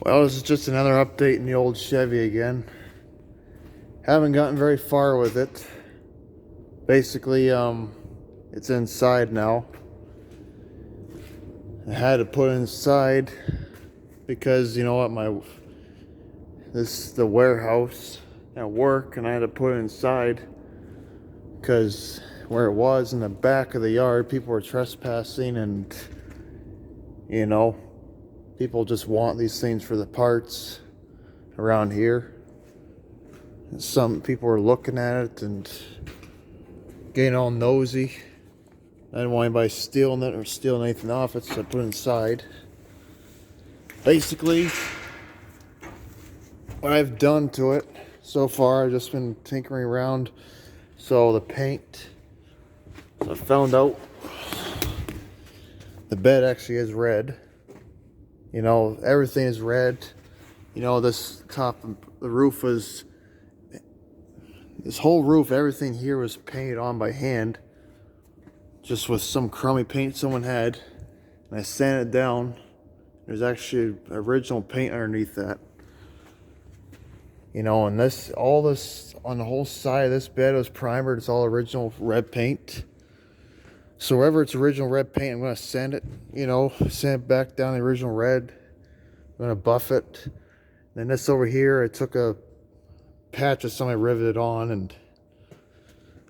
Well, this is just another update in the old Chevy again. Haven't gotten very far with it. Basically, it's inside now. I had to put it inside because you know what, this is the warehouse at work, and I had to put it inside because where it was in the back of the yard, people were trespassing, and you know, people just want these things for the parts around here. Some people were looking at it and getting all nosy. I didn't want anybody stealing it or stealing anything off it, so I put it inside. Basically, what I've done to it so far, I've just been tinkering around. So the paint, so I found out the bed actually is red. You know, everything is red. You know, this top, the roof was, this whole roof, everything here was painted on by hand, just with some crummy paint someone had, and I sanded it down. There's actually original paint underneath that. You know, and this, all this on the whole side of this bed was primered. It's all original red paint. So wherever it's original red paint, I'm gonna sand it, you know, sand it back down the original red. I'm gonna buff it. Then this over here, I took a patch of something, riveted on, and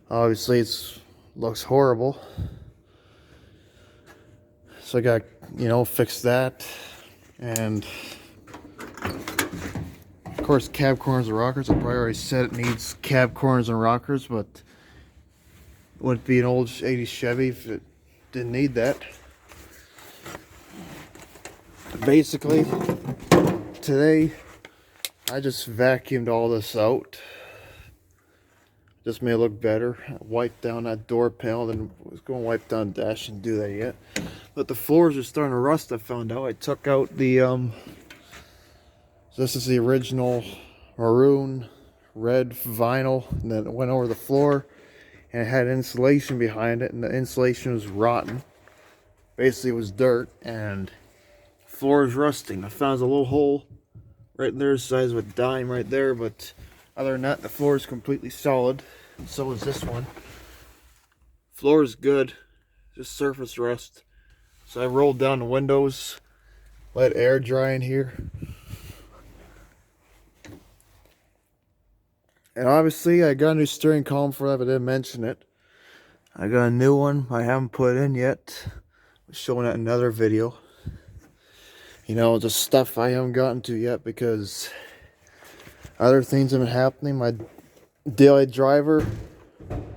obviously it's looks horrible. So I got, you know, fix that. And of course, cab corners and rockers. I probably already said it needs cab corners and rockers, but it wouldn't be an old 80s Chevy if it didn't need that. Basically, today I just vacuumed all this out. Just made it look better. I wiped down that door panel, then was going to wipe down the dash and do that yet. But the floors are starting to rust, I found out. I took out the, so this is the original maroon red vinyl, and then it went over the floor, and it had insulation behind it, and the insulation was rotten. Basically, it was dirt, and the floor is rusting. I found a little hole right there, the size of a dime right there, but other than that, the floor is completely solid. So is this one. Floor is good, just surface rust. So I rolled down the windows, let air dry in here. And obviously, I got a new steering column for that, but I didn't mention it. I got a new one I haven't put in yet. I'm showing that in another video. You know, just stuff I haven't gotten to yet because other things have been happening. My daily driver,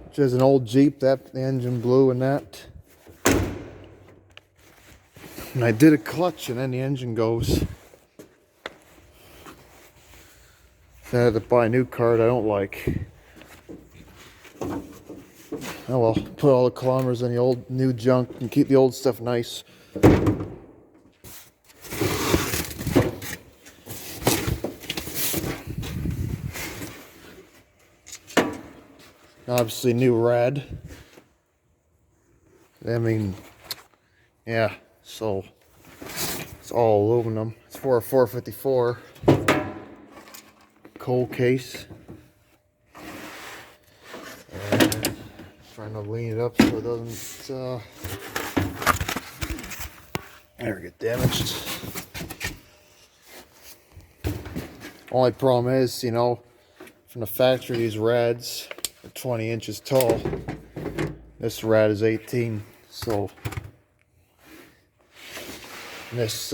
which is an old Jeep, that the engine blew in that. And I did a clutch and then the engine goes. So I had to buy a new car that I don't like. Oh well, put all the kilometers in the old new junk and keep the old stuff nice. Obviously new rad. I mean, yeah, so it's all aluminum. It's for a 454 cold case. And trying to lean it up so it doesn't ever get damaged. Only problem is, you know, from the factory, these rads are 20 inches tall. This rad is 18, so this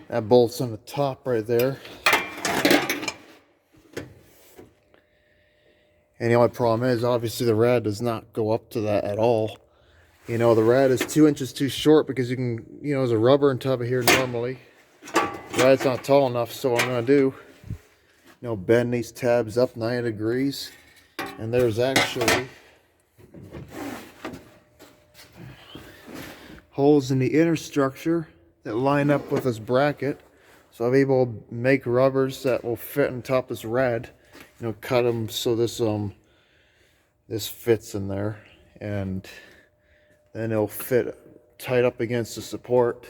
that bolts on the top right there. And the only problem is, obviously, the rad does not go up to that at all. You know, the rad is 2 inches too short because you can, you know, there's a rubber on top of here normally. The rad's not tall enough, so what I'm going to do, you know, bend these tabs up 90 degrees. And there's actually holes in the inner structure that line up with this bracket. So I'm able to make rubbers that will fit on top of this rad. You know, cut them so this fits in there, and then it'll fit tight up against the support.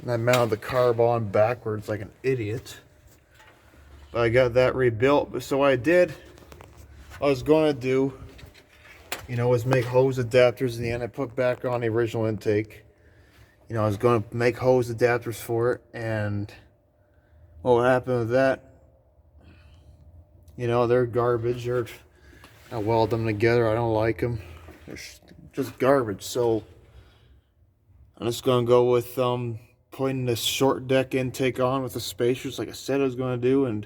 And I mounted the carb on backwards like an idiot. But I got that rebuilt. So what I did, I was going to do, was make hose adapters. In the end, I put back on the original intake. I was going to make hose adapters for it. And what happened with that, they're garbage. I weld them together. I don't like them. They're just garbage. So I'm just going to go with putting this short deck intake on with the spacers like I said I was going to do, and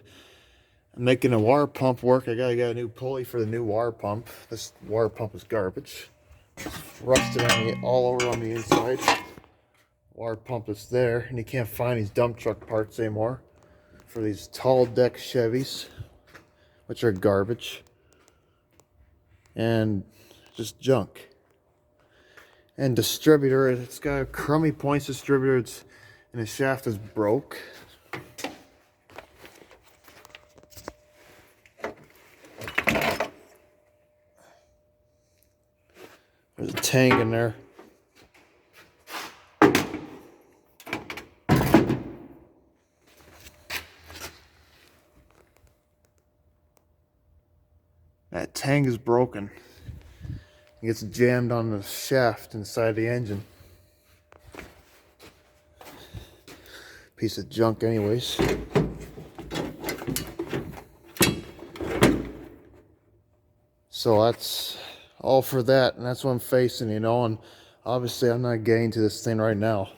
making the water pump work. I gotta get a new pulley for the new water pump. This water pump is garbage. It's rusted all over on the inside. Water pump is there, and you can't find these dump truck parts anymore for these tall deck Chevys, which are garbage and just junk. And distributor, it's got a crummy points distributor, and the shaft is broke. There's a tang in there. That tang is broken. It gets jammed on the shaft inside the engine. Piece of junk anyways. So that's all for that, and that's what I'm facing, and obviously I'm not getting to this thing right now.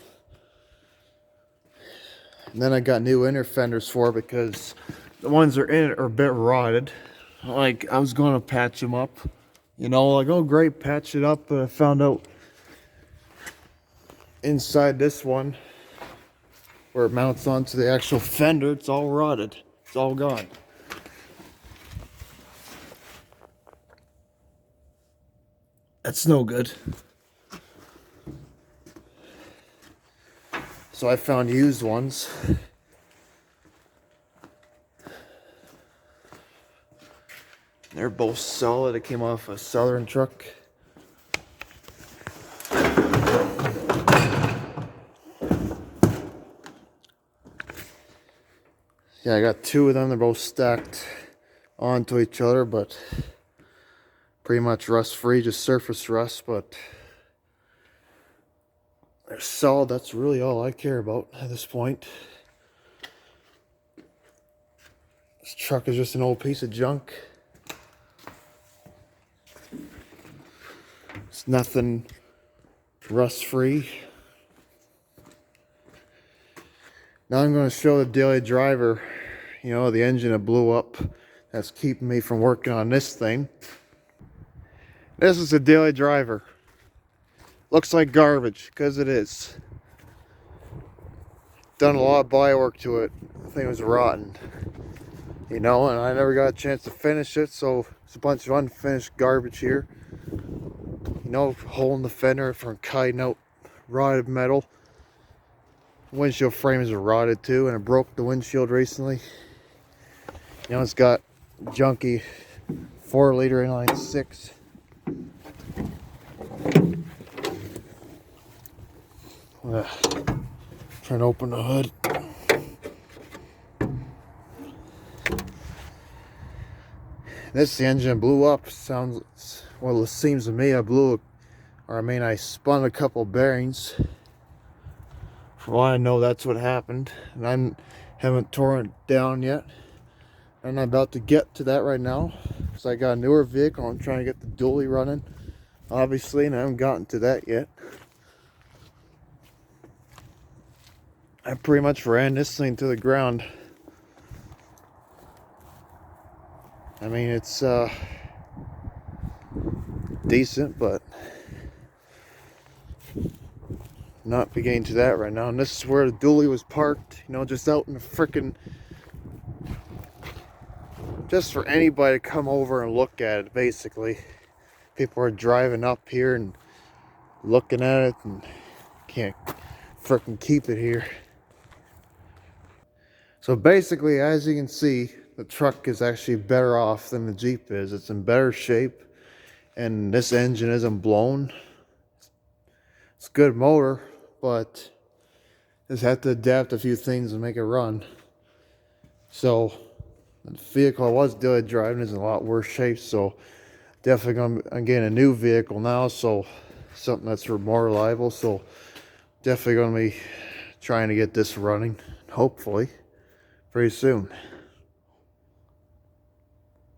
And then I got new inner fenders for it because the ones that are in it are a bit rotted. Like, I was going to patch them up, like, oh great, patch it up, but I found out inside this one where it mounts onto the actual fender, it's all rotted. It's all gone. That's no good. So I found used ones. They're both solid. It came off a Southern truck. Yeah, I got two of them. They're both stacked onto each other, but pretty much rust free, just surface rust, but they're solid. That's really all I care about at this point. This truck is just an old piece of junk. It's nothing rust free. Now I'm going to show the daily driver, the engine that blew up. That's keeping me from working on this thing. This is a daily driver. Looks like garbage, because it is. Done a lot of body work to it. The thing was rotten. And I never got a chance to finish it, so it's a bunch of unfinished garbage here. Hole in the fender from cutting out rotted metal. Windshield frames are rotted too, and it broke the windshield recently. It's got junky 4-liter inline 6. Trying to open the hood. This engine blew up. Sounds, well, it seems to me I spun a couple bearings. For all I know, that's what happened, and I haven't torn it down yet. And I'm about to get to that right now, because I got a newer vehicle. I'm trying to get the dually running, obviously, and I haven't gotten to that yet. I pretty much ran this thing to the ground. I mean, it's decent, but not beginning to that right now. And this is where the dually was parked, just out in the frickin', just for anybody to come over and look at it, basically. People are driving up here and looking at it and can't frickin' keep it here. So basically, as you can see, the truck is actually better off than the Jeep is. It's in better shape. and this engine isn't blown. It's a good motor, but just have to adapt a few things and make it run. So the vehicle I was doing driving is in a lot worse shape, so definitely I'm getting a new vehicle now, so something that's more reliable. So definitely going to be trying to get this running, hopefully pretty soon.